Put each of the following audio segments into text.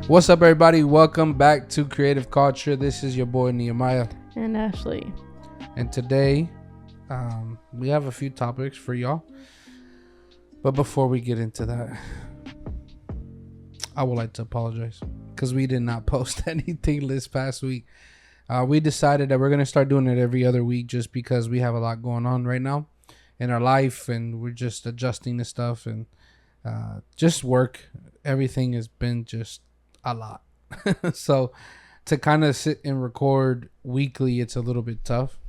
What's up, everybody? Welcome back to Creative Culture. This is your boy Nehemiah and Ashley. And today we have a few topics for y'all. But before we get into that, I would like to apologize because we did not post anything this past week. We decided that we're going to start doing it every other week just because we have a lot going on right now in our life, and we're just adjusting to stuff and just work. Everything has been just a lot. So to kind of sit and record weekly, it's a little bit tough.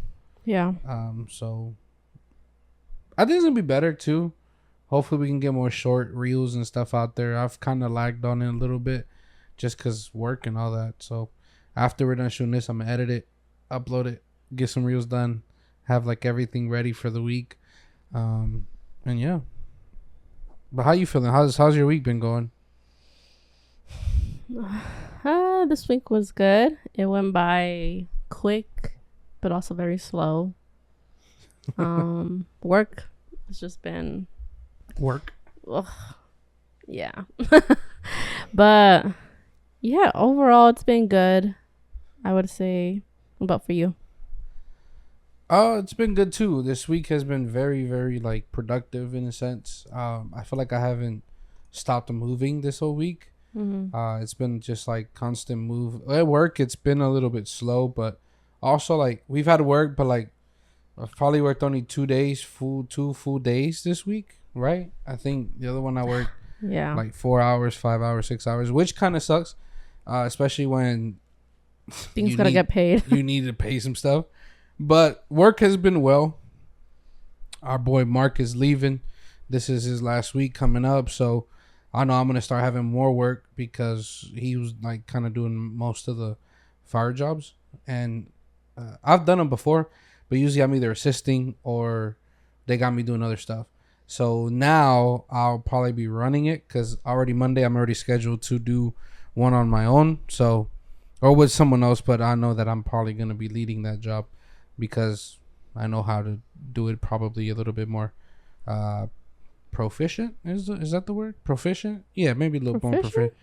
Yeah. So I think it's going to be better too. Hopefully we can get more short reels and stuff out there. I've kind of lagged on it a little bit just because work and all that. So after we're done shooting this, I'm going to edit it, upload it, get some reels done, have like everything ready for the week. And yeah. But how you feeling? How's your week been going? This week was good. It went by quick, but also very slow. Work has just been work. Ugh, yeah. But yeah, overall it's been good, I would say. What about for you? It's been good too. This week has been very, very like productive in a sense. I feel like I haven't stopped moving this whole week. Mm-hmm. It's been just like constant move at work. It's been a little bit slow, but also like we've had work, but like I've probably worked only 2 days, two full days this week, right? I think the other one I worked like 4 hours, 5 hours, 6 hours, which kind of sucks, especially when things gotta get paid. You need to pay some stuff, but work has been well. Our boy Mark is leaving. This is his last week coming up, so I know I'm going to start having more work because he was like kind of doing most of the fire jobs. And I've done them before, but usually I'm either assisting or they got me doing other stuff. So now I'll probably be running it because already Monday I'm already scheduled to do one on my own. So, or with someone else, but I know that I'm probably going to be leading that job because I know how to do it probably a little bit more proficient. Is that the word? Proficient? Yeah, maybe a little more proficient.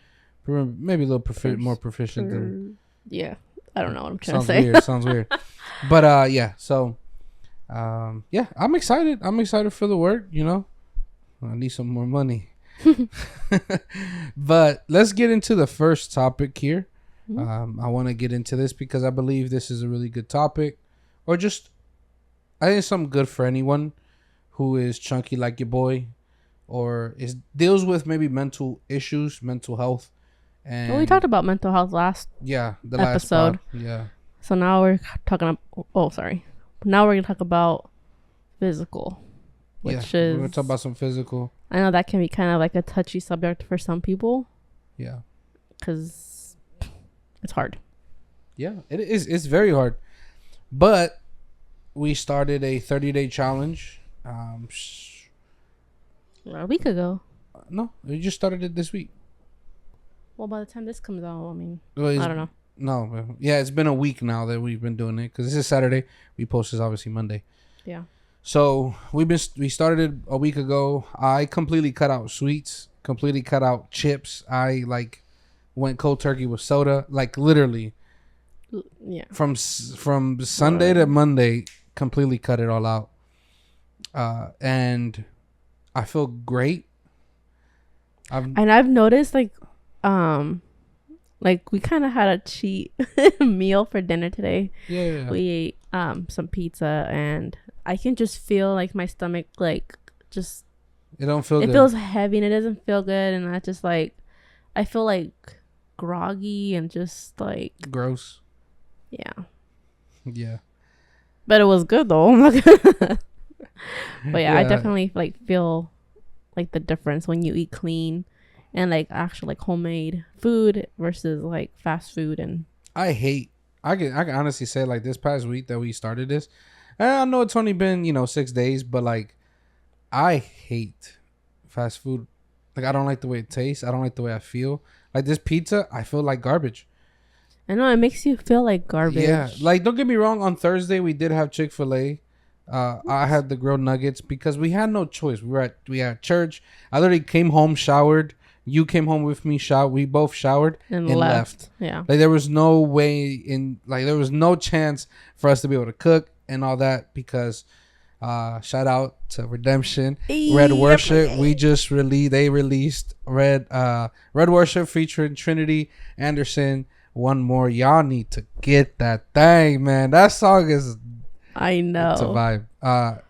Maybe a little more proficient than. Yeah, I don't know what I'm trying to say. Sounds weird. But yeah. So, yeah, I'm excited. I'm excited for the work. You know, I need some more money. But let's get into the first topic here. Mm-hmm. I want to get into this because I believe this is a really good topic, or just I think it's something good for anyone who is chunky like your boy, or deals with maybe mental issues, mental health. And well, we talked about mental health last episode. Last pod. Yeah. So now we're talking. Now we're gonna talk about physical, which is we're gonna talk about some physical. I know that can be kind of like a touchy subject for some people. Yeah. Because it's hard. Yeah, it is. It's very hard, but we started a 30-day challenge. A week ago. No, we just started it this week. Well, by the time this comes out, I mean, well, I don't know. No, yeah, it's been a week now that we've been doing it because this is Saturday. We post this obviously Monday. Yeah. So we started it a week ago. I completely cut out sweets, completely cut out chips. I like went cold turkey with soda, like literally. Yeah. From Sunday to Monday, completely cut it all out. And I feel great. I've noticed like we kind of had a cheat meal for dinner today. Yeah. We ate some pizza, and I can just feel like my stomach like just it don't feel good. It feels heavy and it doesn't feel good, and I just like I feel like groggy and just like gross. Yeah. But it was good though. But yeah, I definitely like feel like the difference when you eat clean and like actual like homemade food versus like fast food. And I can honestly say like this past week that we started this, and I know it's only been 6 days, but like I hate fast food. Like I don't like the way it tastes. I don't like the way I feel. Like this pizza, I feel like garbage. I know it makes you feel like garbage. Yeah, like don't get me wrong. On Thursday we did have Chick-fil-A. I had the grilled nuggets because we had no choice. We had church. I literally came home, showered, You came home with me. We both showered And and left. left. Yeah. Like there was no way there was no chance for us to be able to cook and all that because shout out to Redemption, Red Worship. We just released Red Worship featuring Trinity Anderson. One more, y'all need to get that thing, man. That song is, I know, it's a vibe.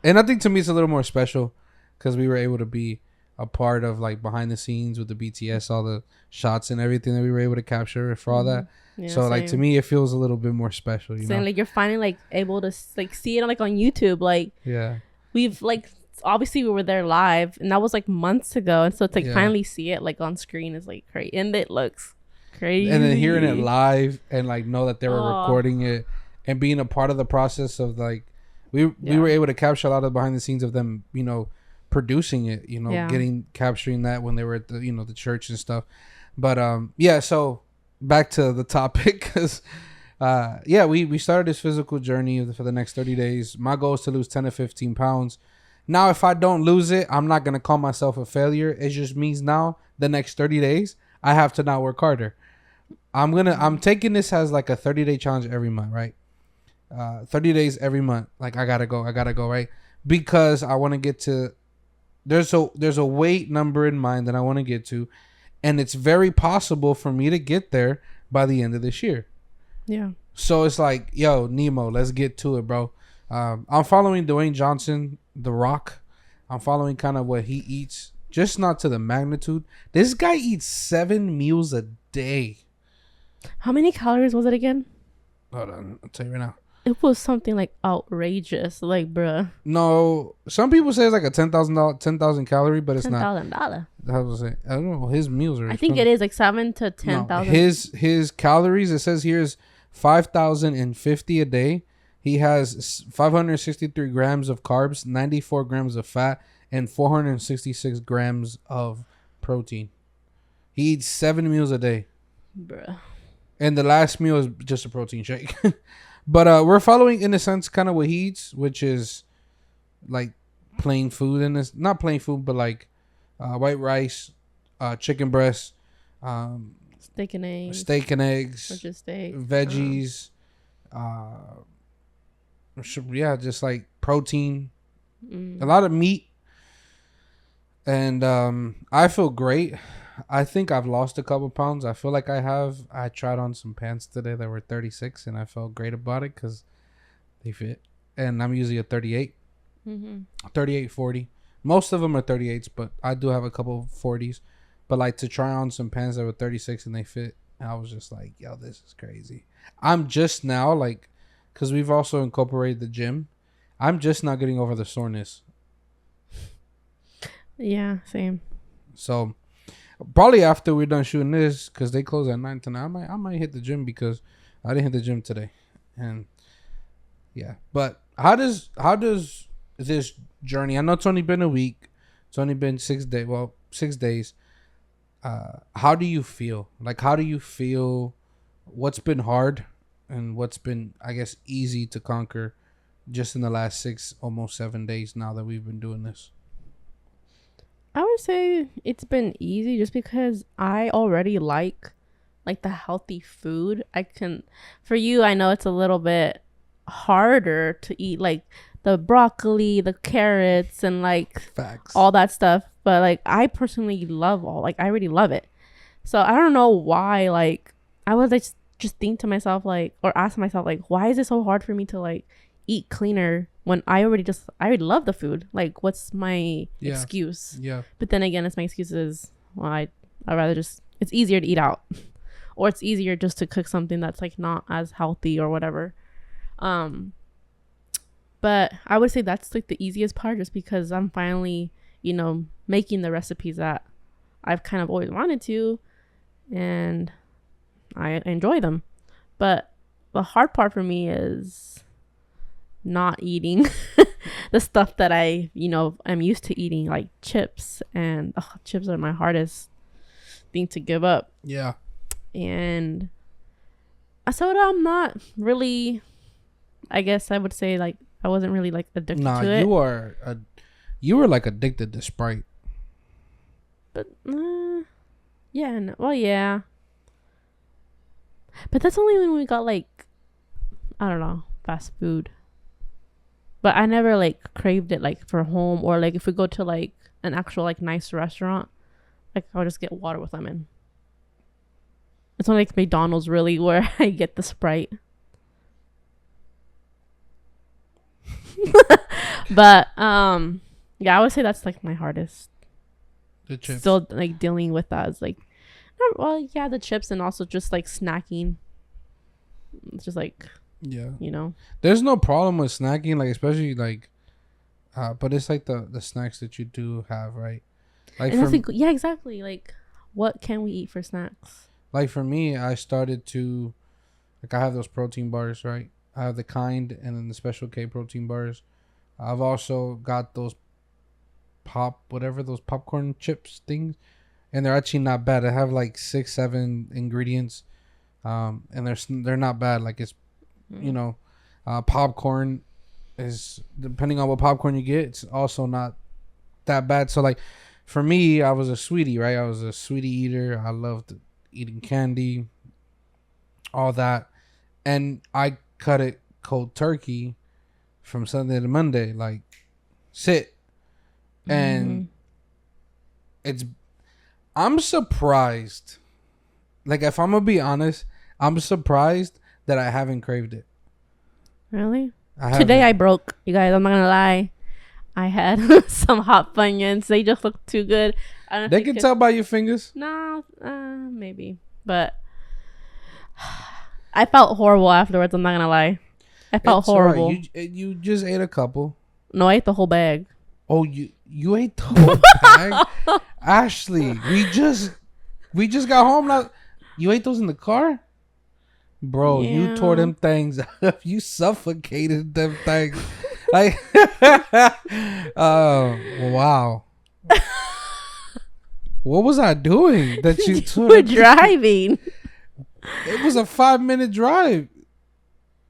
And I think to me it's a little more special because we were able to be a part of like behind the scenes with the BTS, all the shots and everything that we were able to capture for all that. Yeah, so like to me it feels a little bit more special, you know, like you're finally like able to like see it like on YouTube. Like we've like obviously we were there live and that was like months ago, and so to like finally see it like on screen is like crazy, and it looks crazy. And then hearing it live and like know that they were recording it and being a part of the process of like we were able to capture a lot of behind the scenes of them, you know, producing it, you know, capturing that when they were at the, you know, the church and stuff. But so back to the topic because we started this physical journey for the next 30 days. My goal is to lose 10 to 15 pounds. Now if I don't lose it, I'm not gonna call myself a failure. It just means now the next 30 days I have to now work harder. I'm taking this as like a 30-day challenge every month, right? 30 days every month. Like I gotta go, right? Because I want to get to, there's a weight number in mind that I want to get to, and it's very possible for me to get there by the end of this year. Yeah. So it's like, yo, NEMO, let's get to it, bro. I'm following Dwayne Johnson, The Rock. I'm following kind of what he eats, just not to the magnitude. This guy eats 7 meals a day. How many calories was it again? Hold on, I'll tell you right now. It was something like outrageous, like bruh. No, some people say it's like a 10,000 calorie, but it's not. $10,000. How was it? I don't know. His meals are. I think it is like 7 to 10,000. No, his calories. It says here is 5,050 a day. He has 563 grams of carbs, 94 grams of fat, and 466 grams of protein. He eats 7 meals a day, bruh. And the last meal is just a protein shake. But we're following, in a sense, kind of what he eats, which is like plain food. And it's not plain food, but like white rice, chicken breast, steak and eggs, or just steak, veggies, just like protein, a lot of meat. And I feel great. I think I've lost a couple pounds. I feel like I have. I tried on some pants today that were 36, and I felt great about it because they fit. And I'm usually a 38, 38, 40. Most of them are 38s, but I do have a couple of 40s. But like to try on some pants that were 36 and they fit, and I was just like, yo, this is crazy. I'm just now like, because we've also incorporated the gym. I'm just not getting over the soreness. Yeah, same. So probably after we're done shooting this, because they close at 9 tonight, I might hit the gym because I didn't hit the gym today. And yeah, but how does this journey? I know it's only been a week. It's only been 6 days. Well, 6 days. How do you feel? Like, how do you feel? What's been hard and what's been, I guess, easy to conquer just in the last 6, almost 7 days now that we've been doing this? I would say it's been easy just because I already like the healthy food. For you, I know it's a little bit harder to eat like the broccoli, the carrots, and like all that stuff. But like I personally love I really love it. So I don't know why, like I was like just think to myself like, or ask myself like, why is it so hard for me to like eat cleaner when I already love the food? Like, what's my excuse? Yeah. But then again, my excuse is, well, I'd rather just, it's easier to eat out, or it's easier just to cook something that's like not as healthy or whatever. But I would say that's like the easiest part, just because I'm finally, making the recipes that I've kind of always wanted to, and I enjoy them. But the hard part for me is not eating the stuff that I, I'm used to eating, like chips, and chips are my hardest thing to give up. Yeah. And soda, I'm not really, I guess I would say like I wasn't really like addicted to it. You were like addicted to Sprite. But Yeah. No, well, yeah. But that's only when we got like, I don't know, fast food. But I never like craved it like for home, or like if we go to like an actual like nice restaurant, like I'll just get water with lemon. It's only like McDonald's really where I get the Sprite. But yeah, I would say that's like my hardest. The chips. Still like dealing with that is like, well, yeah, the chips, and also just like snacking. It's just like, Yeah. you know. There's no problem with snacking, like especially like, but it's like the snacks that you do have, right? Like And for that's like, yeah, exactly. Like, what can we eat for snacks? like for me, I started to like I have those protein bars, right? I have the kind and then the special K protein bars. I've also got those those popcorn chips things, and they're actually not bad. I have like 6, 7 ingredients, and they're not bad. Like it's, you know, popcorn is depending on what popcorn you get, it's also not that bad. So like, for me, I was a sweetie, right? I was a sweetie eater. I loved eating candy, all that, and I cut it cold turkey from Sunday to Monday, like sit. And it's I'm surprised. Like if I'm gonna be honest, I'm surprised that I haven't craved it. Really? Today I broke, you guys. I'm not gonna lie. I had some hot Funyuns. They just look too good. I don't know They can tell by your fingers. No, maybe. But I felt horrible afterwards. I'm not gonna lie. I felt It's horrible. Right. You just ate a couple. No, I ate the whole bag. Oh, you ate the whole bag, Ashley. We just got home. Now you ate those in the car, bro. Yeah. You tore them things up. You suffocated them things. Like, oh wow. What was I doing that you took? We're driving. It was a 5-minute drive.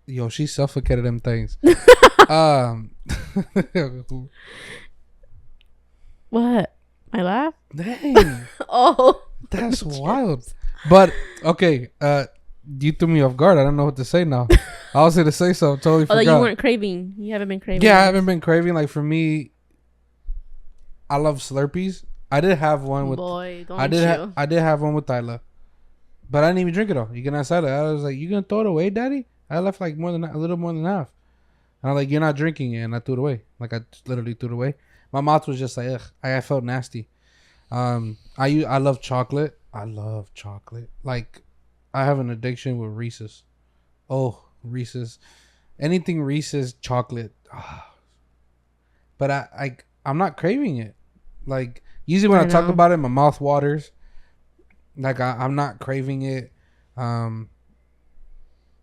Yo, she suffocated them things. What? My laugh? Dang. Oh, That's wild. But okay, you threw me off guard. I don't know what to say now. I was going to say something. Totally forgot. you weren't craving. You haven't been craving. Yeah, I haven't been craving. Like for me, I love Slurpees. I did have one with. Boy, don't I did have one with Tyler, but I didn't even drink it all. You can outside it. I was like, "You gonna throw it away, Daddy?" I left like a little more than half. And I'm like, "You're not drinking it," and I threw it away. Like I literally threw it away. My mouth was just like, ugh. I felt nasty. I love chocolate. I love chocolate. Like, I have an addiction with Reese's. Oh, Reese's. Anything Reese's chocolate. But I'm not craving it. Like, usually when I talk about it, my mouth waters. Like, I'm not craving it.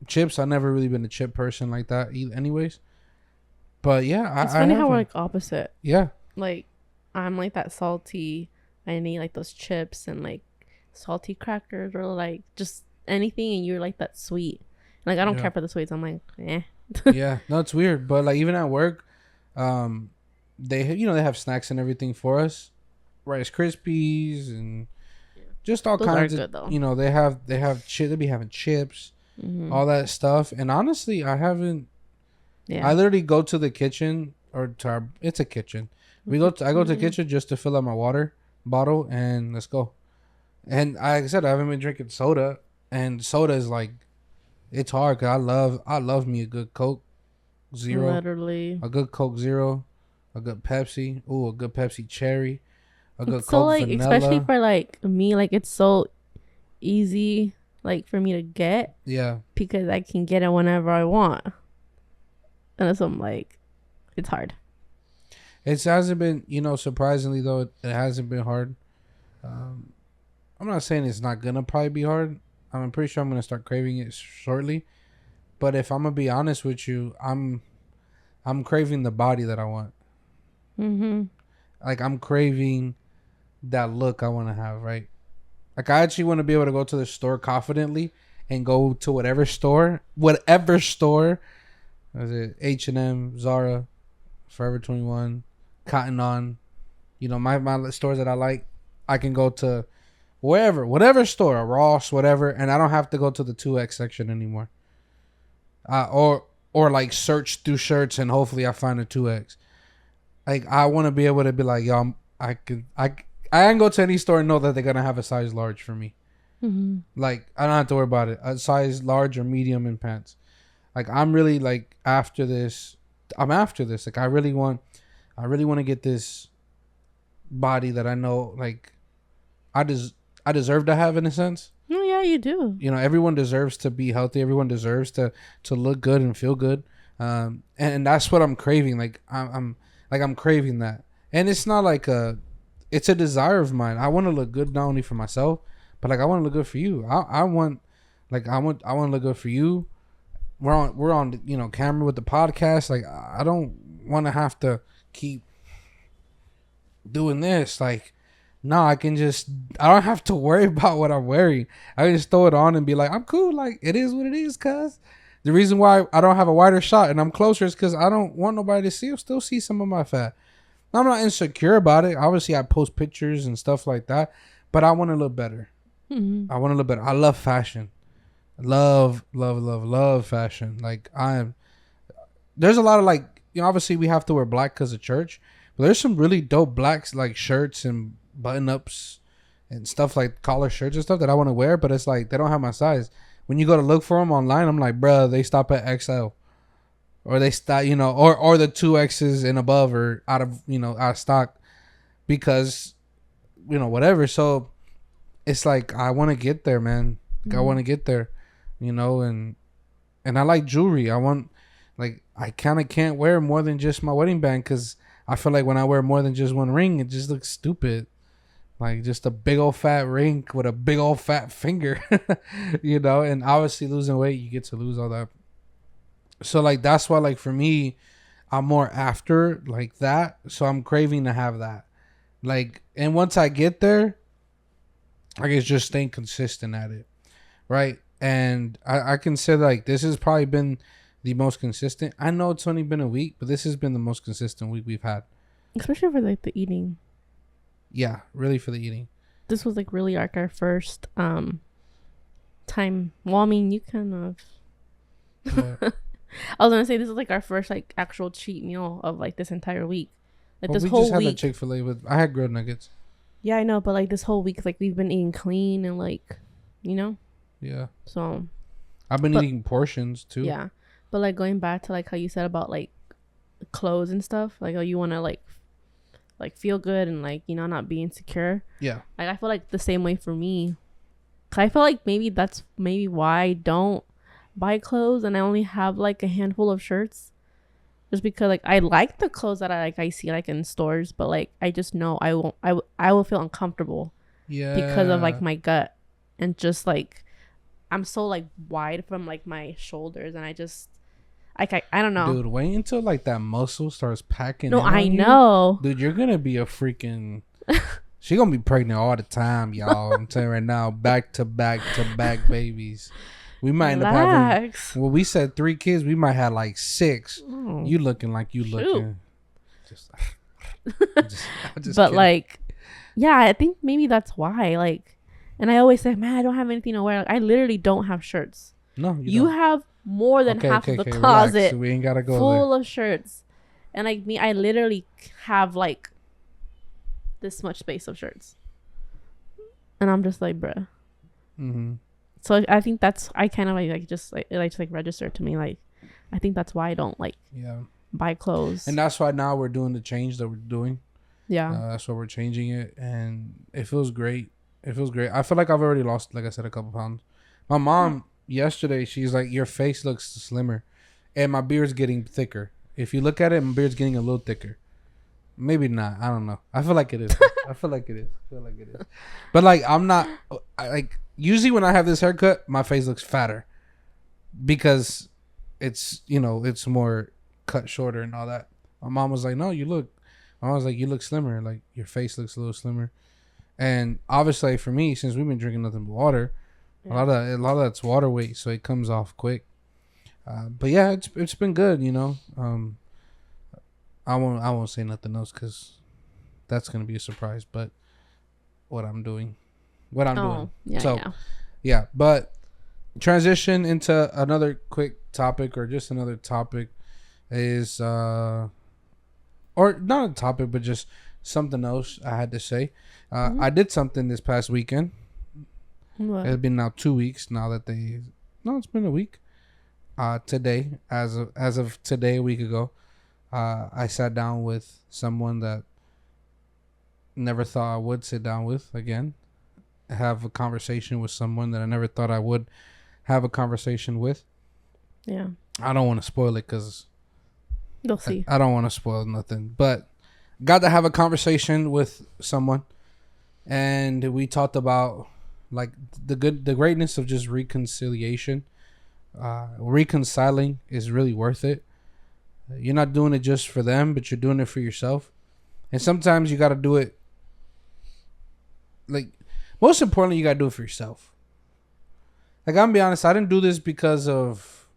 Chips, I've never really been a chip person like that anyways. But yeah, it's funny how we're like opposite. Yeah. Like, I'm like that salty. I need like those chips and like salty crackers or like just anything, and you're like that sweet. Like I don't care for the sweets. I'm like, eh. Yeah, no, it's weird, but like even at work, they have snacks and everything for us, Rice Krispies and just all Those kinds are of. good, though. You know, they have chip. They be having chips, all that stuff. And honestly, I haven't. Yeah. I literally go to the kitchen it's a kitchen. I go to the kitchen just to fill up my water bottle and let's go. And like I said, I haven't been drinking soda, and soda is like, it's hard because I love me a good Coke Zero, literally a good Coke Zero, a good Pepsi, a good Pepsi Cherry, a good it's so Coke like Vanilla. especially for like me, like it's so easy like for me to get. Yeah, because I can get it whenever I want, and so I'm like, it's hard. It hasn't been, surprisingly though, it hasn't been hard. I'm not saying it's not gonna probably be hard. I'm pretty sure I'm gonna start craving it shortly. But if I'm gonna be honest with you, I'm craving the body that I want. Like I'm craving that look I want to have, right? Like I actually want to be able to go to the store confidently and go to whatever store, is it H&M, Zara, Forever 21, Cotton On, my stores that I like. I can go to whatever store, a Ross, whatever, and I don't have to go to the 2X section anymore. Or like search through shirts and hopefully I find a 2X. Like I want to be able to be like, yo, I can go to any store and know that they're gonna have a size large for me. Mm-hmm. Like I don't have to worry about it. A size large or medium in pants. Like I'm really like after this. I'm after this. Like I really want to get this body that I know like I deserve to have in a sense. Oh yeah, you do. You know, everyone deserves to be healthy. Everyone deserves to look good and feel good. And that's what I'm craving. Like I'm craving that. And it's not like it's a desire of mine. I want to look good not only for myself, but like I want to look good for you. I want to look good for you. We're on camera with the podcast. Like I don't want to have to keep doing this. Like no, I don't have to worry about what I'm wearing. I can just throw it on and be like, I'm cool. Like it is what it is. Cause the reason why I don't have a wider shot and I'm closer is because I don't want nobody to still see some of my fat. I'm not insecure about it. Obviously, I post pictures and stuff like that, but I want to look better. Mm-hmm. I want to look better. I love fashion. Love fashion. Like there's a lot of like, obviously we have to wear black because of church, but there's some really dope blacks like shirts and button ups and stuff like collar shirts and stuff that I want to wear, but it's like they don't have my size. When you go to look for them online, I'm like, bruh, they stop at XL, or they stop, or the 2X's and above are out of stock because whatever. So it's like I want to get there, man. Like, I want to get there, and I like jewelry. I want, like, I kind of can't wear more than just my wedding band because I feel like when I wear more than just one ring, it just looks stupid. Like just a big old fat ring with a big old fat finger, and obviously losing weight, you get to lose all that. So like, that's why, like, for me, I'm more after like that. So I'm craving to have that. Like, and once I get there, I guess just staying consistent at it. Right. And I can say like, this has probably been the most consistent. I know it's only been a week, but this has been the most consistent week we've had. Especially for like the eating. Yeah, really for the eating. This was like really like our first time. Well, I mean, you kind of. I was gonna say this is like our first like actual cheat meal of like this entire week. Like this whole week. We just had the Chick-fil-A with. I had grilled nuggets. Yeah, I know, but like this whole week, like we've been eating clean and like, Yeah. So. I've been eating portions too. Yeah, but like going back to like how you said about like clothes and stuff, like how you want to like feel good and like not be insecure. Yeah. Like I feel like the same way for me. I feel like maybe that's why I don't buy clothes and I only have like a handful of shirts, just because like I like the clothes that I see like in stores, but like I just know I will feel uncomfortable. Yeah. Because of like my gut and just like I'm so like wide from like my shoulders and I just like I don't know. Dude, wait until like that muscle starts packing. No, I know. Dude, you're gonna be a freaking. She gonna be pregnant all the time, y'all. I'm telling you right now, back to back babies. We might end up having. Well, we said 3 kids. We might have like 6. Oh, you looking like you looking. Just but kidding. Like, yeah, I think maybe that's why. Like, and I always say, man, I don't have anything to wear. Like, I literally don't have shirts. No, you have more than half of the closet. Relax. We ain't gotta go full there. Of shirts, and like me, I literally have like this much space of shirts, and I'm just like, bruh. Mm-hmm. So I think that's I kind of like just register to me, like I think that's why I don't like buy clothes, and that's why now we're doing the change that we're doing. Yeah, that's why we're changing it, and it feels great. It feels great. I feel like I've already lost, like I said, a couple pounds. My mom. Yesterday she's like, your face looks slimmer and my beard's getting thicker. If you look at it, my beard's getting a little thicker. Maybe not, I don't know. I feel like it is. I feel like it is. But like, I'm not like, usually when I have this haircut, my face looks fatter because it's it's more cut shorter and all that. My mom was like, no, you look slimmer, like your face looks a little slimmer. And obviously for me, since we've been drinking nothing but water, a lot of that's water weight, so it comes off quick. But yeah, it's been good, I won't say nothing else because that's gonna be a surprise. But what I'm doing, what I'm doing. Yeah, So, yeah. yeah. But transition into another quick topic, or just another topic is, or not a topic, but just something else I had to say. I did something this past weekend. What? It's been now 2 weeks now that no, it's been a week. Today, as of today, a week ago, I sat down with someone that never thought I would sit down with again. Have a conversation with someone that I never thought I would have a conversation with. Yeah. I don't want to spoil it because You'll see. I don't want to spoil nothing. But got to have a conversation with someone, and we talked about like the greatness of just reconciliation. Reconciling is really worth it. You're not doing it just for them, but you're doing it for yourself. And sometimes you got to do it. Like, most importantly, you got to do it for yourself. Like, I'm gonna be honest, I didn't do this because of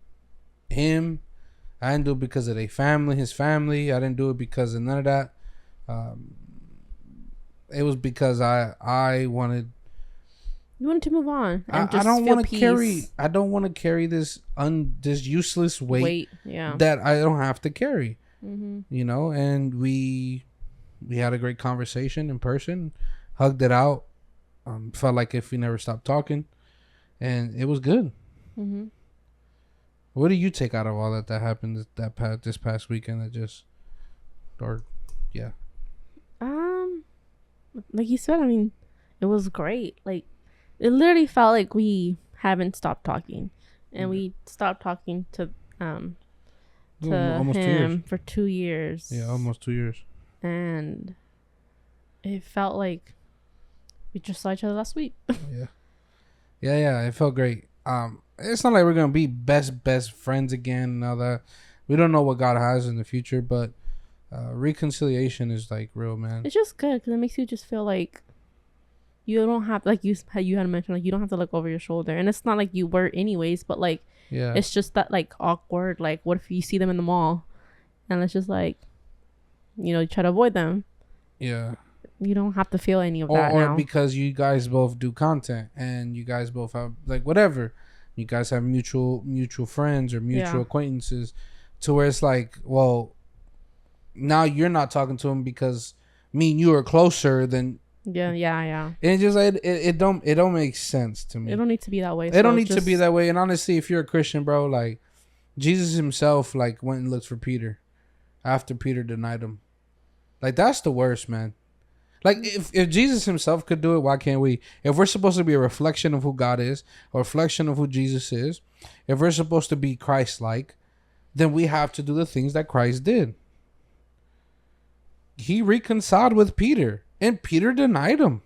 him. I didn't do it because of his family. I didn't do it because of none of that. It was because I wanted. You wanted to move on. And I don't want to carry. I don't want to carry this useless weight. Yeah. That I don't have to carry. Mm-hmm. You know, and we had a great conversation in person, hugged it out, felt like if we never stopped talking, and it was good. Mm-hmm. What do you take out of all that happened this past weekend? Yeah. Like you said, I mean, it was great. Like, it literally felt like we haven't stopped talking, and we stopped talking to almost 2 years. him for 2 years. Yeah, almost 2 years. And it felt like we just saw each other last week. Yeah. It felt great. It's not like we're gonna be best friends again and all that. We don't know what God has in the future, but reconciliation is like real, man. It's just good because it makes you just feel like you don't have, like you had mentioned, like you don't have to look over your shoulder, and it's not like you were anyways, but like it's just that like awkward, like what if you see them in the mall, and it's just like, you try to avoid them. Yeah. You don't have to feel any of that or now. Because you guys both do content and you guys both have like whatever, you guys have mutual friends or mutual acquaintances, to where it's like, well, now you're not talking to him because me and you are closer than. Yeah. And it just like it don't make sense to me. It don't need to be that way. It don't need to be that way. And honestly, if you're a Christian, bro, like Jesus himself like went and looked for Peter after Peter denied him. Like, that's the worst, man. Like, if Jesus himself could do it, why can't we? If we're supposed to be a reflection of who God is, a reflection of who Jesus is, if we're supposed to be Christ-like, then we have to do the things that Christ did. He reconciled with Peter, and Peter denied him.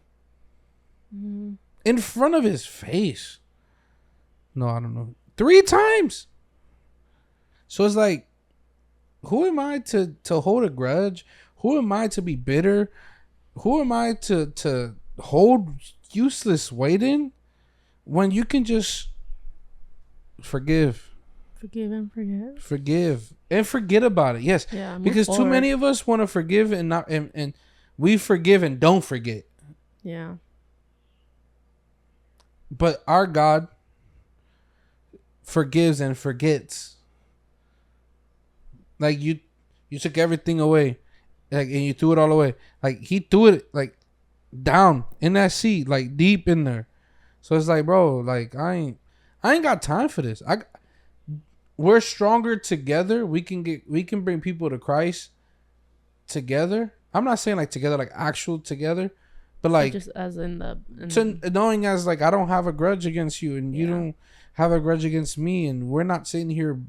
In front of his face. No, I don't know. 3 times. So it's like, who am I to hold a grudge? Who am I to be bitter? Who am I to hold useless weight in when you can just forgive? Forgive and forget. Forgive and forget about it. Yes. Yeah, because too many of us want to forgive and not and we forgive and don't forget. Yeah. But our God forgives and forgets. Like, you took everything away, like, and you threw it all away. Like, he threw it like down in that seat, like deep in there. So it's like, bro, like I ain't got time for this. We're stronger together. We can bring people to Christ together. I'm not saying like together, like actual together, but like just as knowing as like I don't have a grudge against you, and you don't have a grudge against me, and we're not sitting here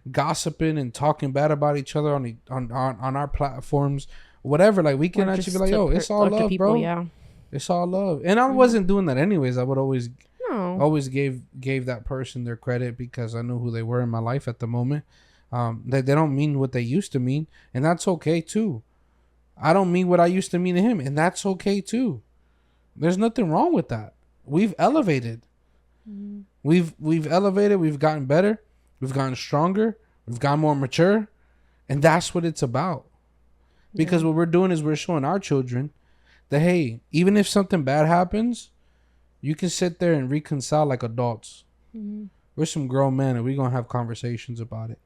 gossiping and talking bad about each other on our platforms, whatever. Like, we can actually be like, yo, it's all love, people, bro. Yeah, it's all love. And I wasn't doing that anyways. I would always gave that person their credit because I knew who they were in my life at the moment. They don't mean what they used to mean, and that's okay too. I don't mean what I used to mean to him, and that's okay too. There's nothing wrong with that. We've elevated. We've elevated. We've gotten better. We've gotten stronger. We've gotten more mature. And that's what it's about. Because what we're doing is we're showing our children that, hey, even if something bad happens, You can sit there and reconcile like adults. Mm-hmm. We're some grown men, and we're gonna have conversations about it.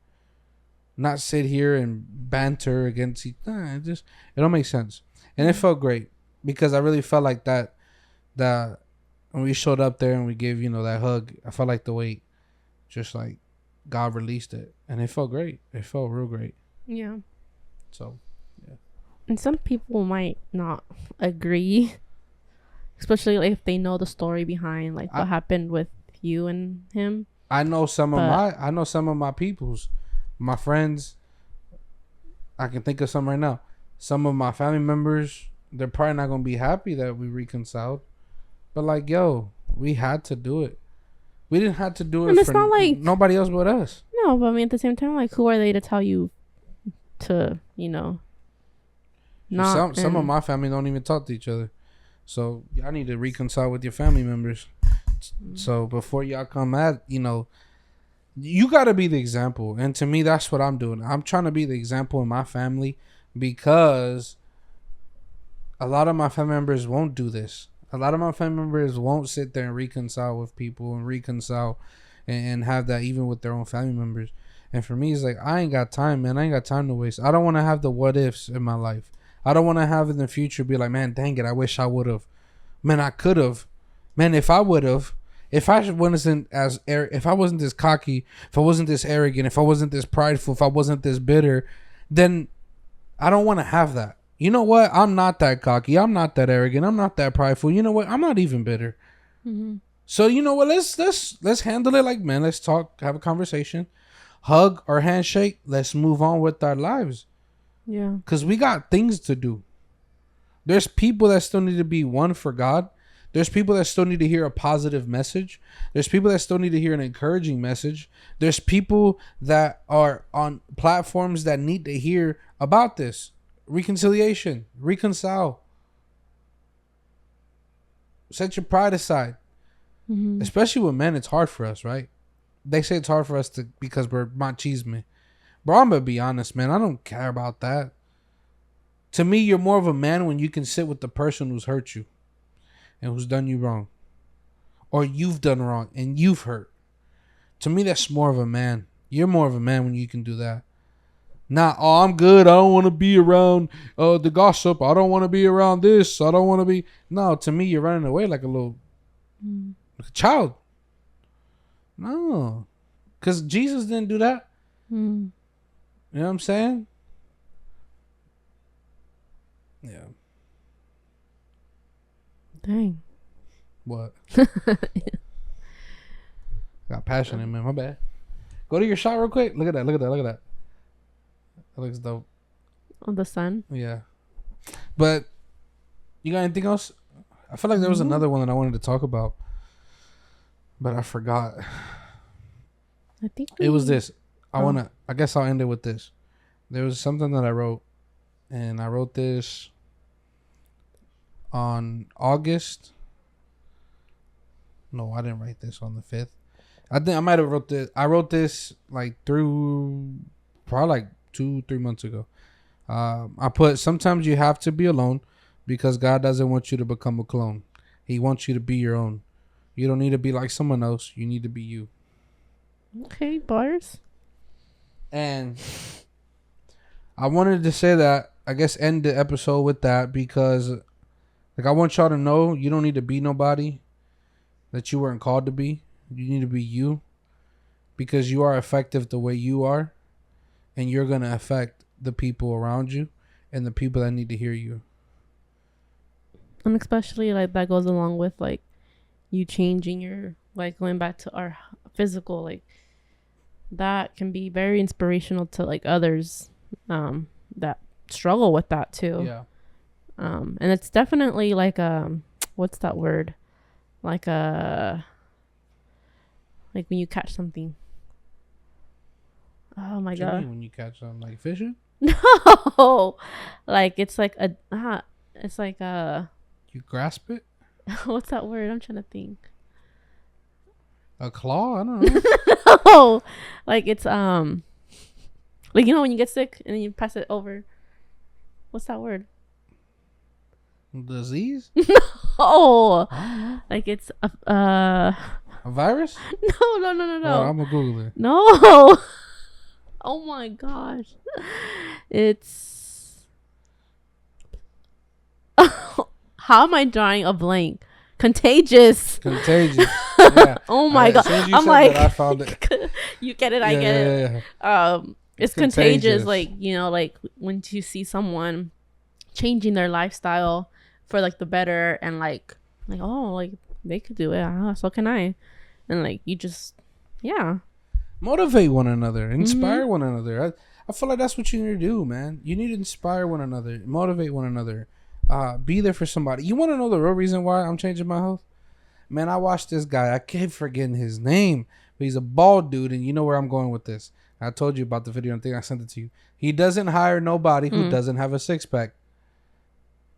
Not sit here and banter against each. It don't make sense. And it felt great because I really felt like that when we showed up there and we gave that hug. I felt like the weight, just like God released it, and it felt great. It felt real great. Yeah. So, yeah. And some people might not agree, especially like if they know the story behind like what happened with you and him. I know some of my peoples, my friends. I can think of some right now. Some of my family members, they're probably not gonna be happy that we reconciled. But like, yo, we had to do it. We didn't have to do it it's for not like nobody else but us. No, but I mean at the same time, like who are they to tell you to, not Some of my family don't even talk to each other. So y'all need to reconcile with your family members. So before y'all come at, you got to be the example. And to me, that's what I'm doing. I'm trying to be the example in my family because a lot of my family members won't do this. A lot of my family members won't sit there and reconcile with people and reconcile and have that even with their own family members. And for me, it's like, I ain't got time, man. I ain't got time to waste. I don't want to have the what ifs in my life. I don't want to have in the future be like, man, dang it, I wish I would have. Man, I could have. Man, if I would have. If I wasn't if I wasn't this cocky, if I wasn't this arrogant, if I wasn't this prideful, if I wasn't this bitter, then I don't want to have that. You know what? I'm not that cocky. I'm not that arrogant. I'm not that prideful. You know what? I'm not even bitter. Mm-hmm. So you know what? Let's handle it like men. Let's talk, have a conversation, hug or handshake. Let's move on with our lives. Yeah. Because we got things to do. There's people that still need to be won for God. There's people that still need to hear a positive message. There's people that still need to hear an encouraging message. There's people that are on platforms that need to hear about this. Reconciliation. Reconcile. Set your pride aside. Mm-hmm. Especially with men, it's hard for us, right? They say it's hard for us because we're machismo. Bro, I'm going to be honest, man. I don't care about that. To me, you're more of a man when you can sit with the person who's hurt you and who's done you wrong. Or you've done wrong and you've hurt. To me, that's more of a man. You're more of a man when you can do that. Not, oh, I'm good. I don't want to be around the gossip. I don't want to be around this. I don't want to be. No, to me, you're running away like a little like a child. No. Because Jesus didn't do that. Mm. You know what I'm saying? Yeah. Dang. What? Got passion in me. My bad. Go to your shot real quick. Look at that. Look at that. Look at that. That looks dope. Oh, the sun? Yeah. But you got anything else? I feel like there was another one that I wanted to talk about, but I forgot. I think it was this. I guess I'll end it with this. There was something that I wrote, and I wrote this on August. No, I didn't write this on the 5th. I think I might have wrote this. I wrote this like through probably like 2-3 months ago. I put, sometimes you have to be alone because God doesn't want you to become a clone. He wants you to be your own. You don't need to be like someone else. You need to be you. Okay, bars. And I wanted to say that, I guess end the episode with that because like I want y'all to know you don't need to be nobody that you weren't called to be. You need to be you because you are effective the way you are, and you're going to affect the people around you and the people that need to hear you. And especially like that goes along with like you changing your, like going back to our physical, like that can be very inspirational to like others that struggle with that too. Yeah. And it's definitely like what's that word? Like like when you catch something. Oh my god. When you catch something like fishing? No. Like it's like it's like you grasp it? What's that word? I'm trying to think. A claw? I don't know. No. Like it's like when you get sick and then you pass it over. What's that word? Disease? Like it's A virus? no. I'm gonna Google it. No. Oh my gosh. It's how am I drawing a blank? Contagious. Contagious. Yeah. Oh my god. As soon as you I'm said like, that, I found it. you get it. I get it. Yeah. It's contagious. Like, you know, like when you see someone changing their lifestyle for like the better, and like oh, like they could do it. So can I. And like you just, yeah. Motivate one another, inspire one another. I feel like that's what you need to do, man. You need to inspire one another, motivate one another, be there for somebody. You want to know the real reason why I'm changing my health? Man, I watched this guy. I keep forgetting his name, but he's a bald dude, and you know where I'm going with this. I told you about the video. I think I sent it to you. He doesn't hire nobody who doesn't have a six pack.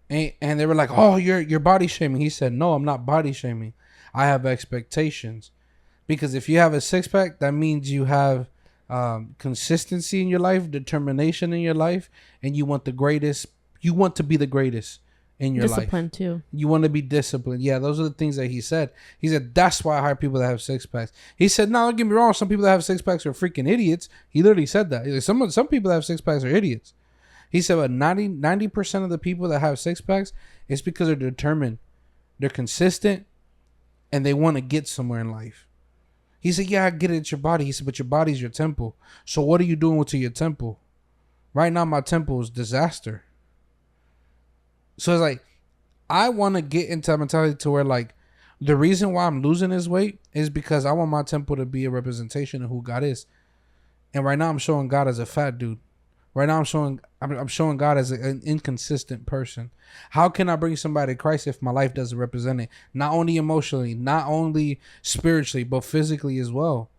And they were like, "Oh, you're body shaming." He said, "No, I'm not body shaming. I have expectations." Because if you have a six pack, that means you have consistency in your life, determination in your life, and you want the greatest. You want to be the greatest in your life. Discipline too. You want to be disciplined. Yeah, those are the things that he said. He said, that's why I hire people that have six packs. He said, no, don't get me wrong. Some people that have six packs are freaking idiots. He literally said that. He's like, some people that have six packs are idiots. He said, but 90% of the people that have six packs, it's because they're determined. They're consistent, and they want to get somewhere in life. He said, yeah, I get it. It's your body. He said, but your body's your temple. So what are you doing to your temple? Right now, my temple is disaster. So it's like, I want to get into a mentality to where, like, the reason why I'm losing this weight is because I want my temple to be a representation of who God is. And right now, I'm showing God as a fat dude. Right now, I'm showing God as an inconsistent person. How can I bring somebody to Christ if my life doesn't represent it? Not only emotionally, not only spiritually, but physically as well.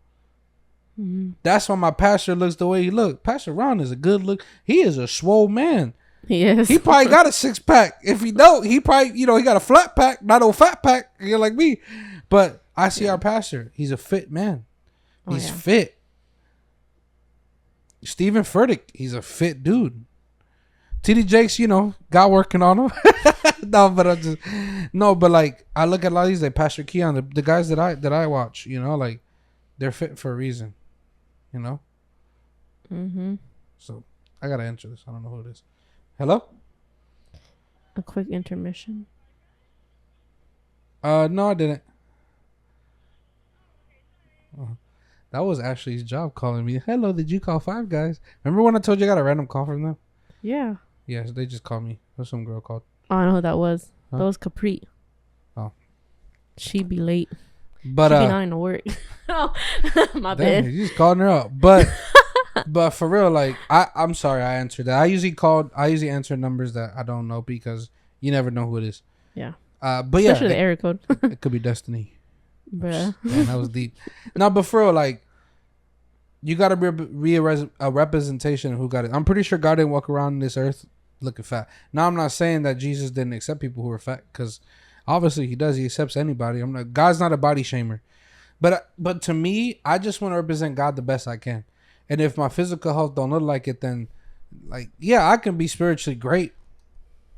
Mm-hmm. That's why my pastor looks the way he looks. Pastor Ron is a good look. He is a swole man. Yes. He probably got a six pack. If he don't, he probably, he got a flat pack, not a fat pack. You're like me. But I see our pastor. He's a fit man. He's fit. Stephen Furtick, he's a fit dude. TD Jakes, God working on him. but like I look at a lot of these, like Pastor Keon, the guys that I watch, like they're fit for a reason, Mm-hmm. So I gotta answer this. I don't know who it is. Hello? A quick intermission. No, I didn't. That was Ashley's job calling me. Hello, did you call Five Guys? Remember when I told you I got a random call from them? Yeah. Yes, they just called me. There's some girl called. Oh, I know who that was. Huh? That was Capri. Oh. She'd be late. But she'd be not to work. Oh, my bad. You just calling her out. But but for real, like I'm sorry I answered that. I usually answer numbers that I don't know because you never know who it is. Yeah. But especially the area code. It could be Destiny. Bruh. Man, that was deep. No, but for real, like, you gotta be a representation of who God is. I'm pretty sure God didn't walk around this earth looking fat. Now, I'm not saying that Jesus didn't accept people who are fat, because obviously he does. He accepts anybody. God's not a body shamer. But to me, I just want to represent God the best I can. And if my physical health don't look like it, then, like, yeah, I can be spiritually great.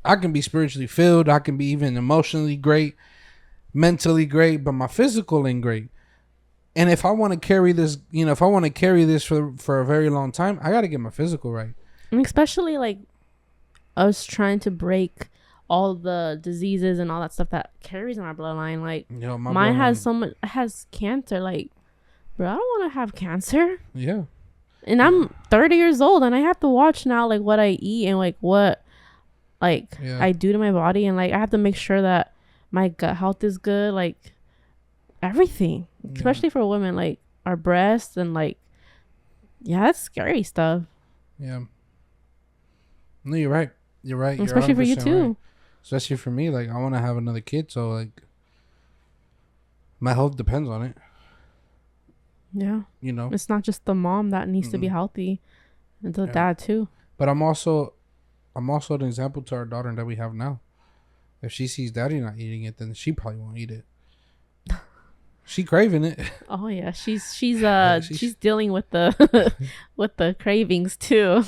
I can be spiritually filled. I can be even emotionally great, mentally great, but my physical ain't great. And if I want to carry this, for a very long time, I got to get my physical right. And especially like us trying to break all the diseases and all that stuff that carries in our bloodline. Like mine has cancer. Like, bro, I don't want to have cancer. Yeah. And I'm 30 years old, and I have to watch now like what I eat and like what I do to my body, and like I have to make sure that my gut health is good, like everything, especially for women, like our breasts and like, that's scary stuff. Yeah. No, you're right. You're right. Especially for you too. Right. Especially for me, like I want to have another kid, so like my health depends on it. Yeah. It's not just the mom that needs to be healthy, it's the dad too. But I'm also an example to our daughter that we have now. If she sees daddy not eating it, then she probably won't eat it. She craving it. Oh yeah, she's dealing with the with the cravings too.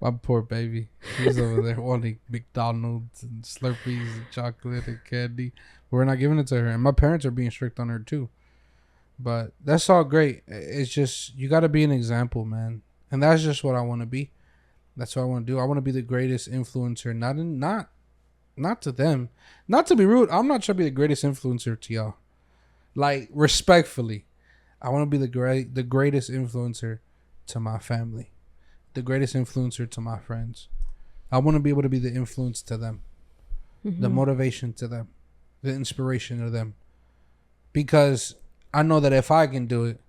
My poor baby. He's over there wanting McDonald's and Slurpees and chocolate and candy. We're not giving it to her. And my parents are being strict on her too. But that's all great. It's just, you got to be an example, man. And that's just what I want to be. That's what I want to do. I want to be the greatest influencer. Not to them. Not to be rude. I'm not trying to be the greatest influencer to y'all. Like, respectfully. I want to be the greatest influencer to my family. The greatest influencer to my friends. I want to be able to be the influence to them. Mm-hmm. The motivation to them. The inspiration to them. Because I know that if I can do it,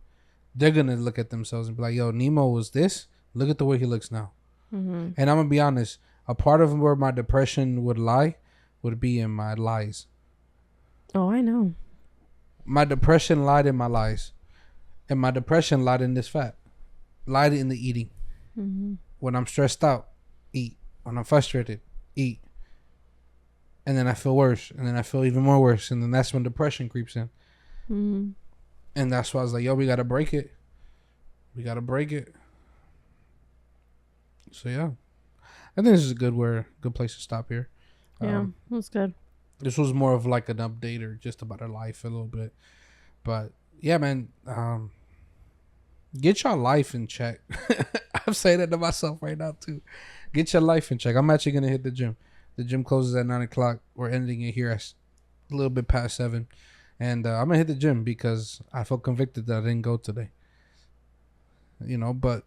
they're going to look at themselves and be like, yo, Nemo was this. Look at the way he looks now. Mm-hmm. And I'm going to be honest. A part of where my depression would lie would be in my lies. Oh, I know. My depression lied in my lies. And my depression lied in this fat. Lied in the eating. Mm-hmm. When I'm stressed out, eat. When I'm frustrated, eat. And then I feel worse. And then I feel even more worse. And then that's when depression creeps in. Mm-hmm. And that's why I was like, yo, we got to break it. We got to break it. So, yeah. I think this is a good place to stop here. Yeah, that's good. This was more of like an update or just about our life a little bit. But, yeah, man. Get your life in check. I'm saying that to myself right now, too. Get your life in check. I'm actually going to hit the gym. The gym closes at 9 o'clock. We're ending it here at a little bit past 7. And I'm going to hit the gym because I felt convicted that I didn't go today. You know, but,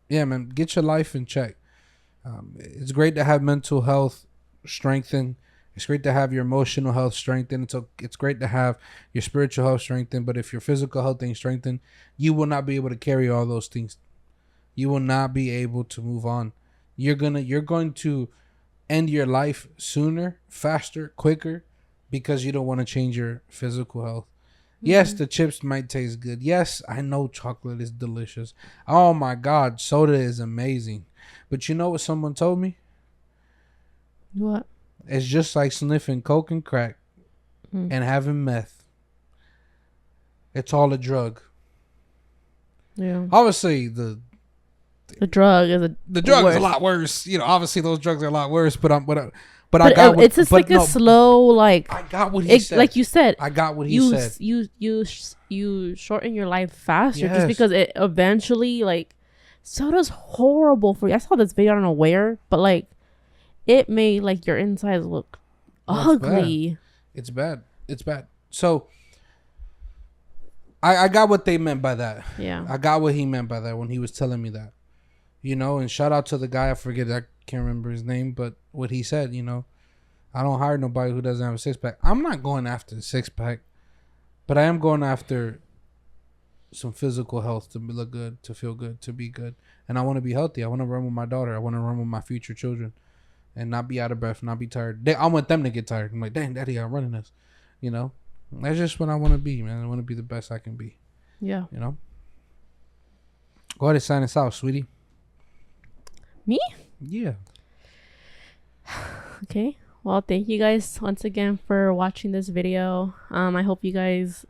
yeah, man, get your life in check. It's great to have mental health strengthened. It's great to have your emotional health strengthened. It's great to have your spiritual health strengthened. But if your physical health ain't strengthened, you will not be able to carry all those things. You will not be able to move on. You're going to end your life sooner, faster, quicker, because you don't want to change your physical health. Mm-hmm. Yes, the chips might taste good. Yes, I know chocolate is delicious. Oh my God, soda is amazing. But you know what someone told me? What? It's just like sniffing coke and crack and having meth. It's all a drug. Yeah. Obviously, the drug is a lot worse. You know, obviously those drugs are a lot worse. But I got it's just like a slow, like, I got what he said. Like you said, I got what he said. You shorten your life faster just because it eventually, like, soda's horrible for you. I saw this video, I don't know where, but like it made like your insides look ugly. It's bad. So I got what they meant by that. Yeah, I got what he meant by that when he was telling me that. You know, and shout out to the guy, I can't remember his name, but what he said, you know, I don't hire nobody who doesn't have a 6-pack. I'm not going after the 6-pack, but I am going after some physical health to look good, to feel good, to be good. And I want to be healthy. I want to run with my daughter. I want to run with my future children and not be out of breath, not be tired. I want them to get tired. I'm like, dang, daddy, I'm running this. You know, that's just what I want to be, man. I want to be the best I can be. Yeah. You know, go ahead and sign us out, sweetie. Me? Yeah. Okay. Well, thank you guys once again for watching this video. I hope you guys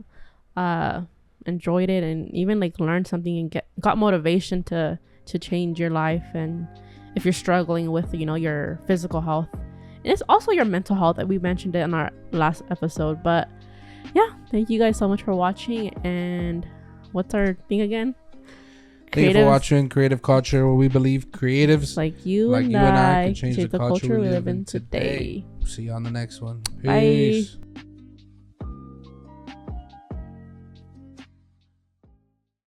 enjoyed it and even like learned something and got motivation to change your life. And if you're struggling with, you know, your physical health, and it's also your mental health, that we mentioned it in our last episode. But yeah, thank you guys so much for watching. And what's our thing again? Thank you for watching Creative Culture, where we believe creatives like you and I can change the culture we live in today. See you on the next one. Peace. Bye.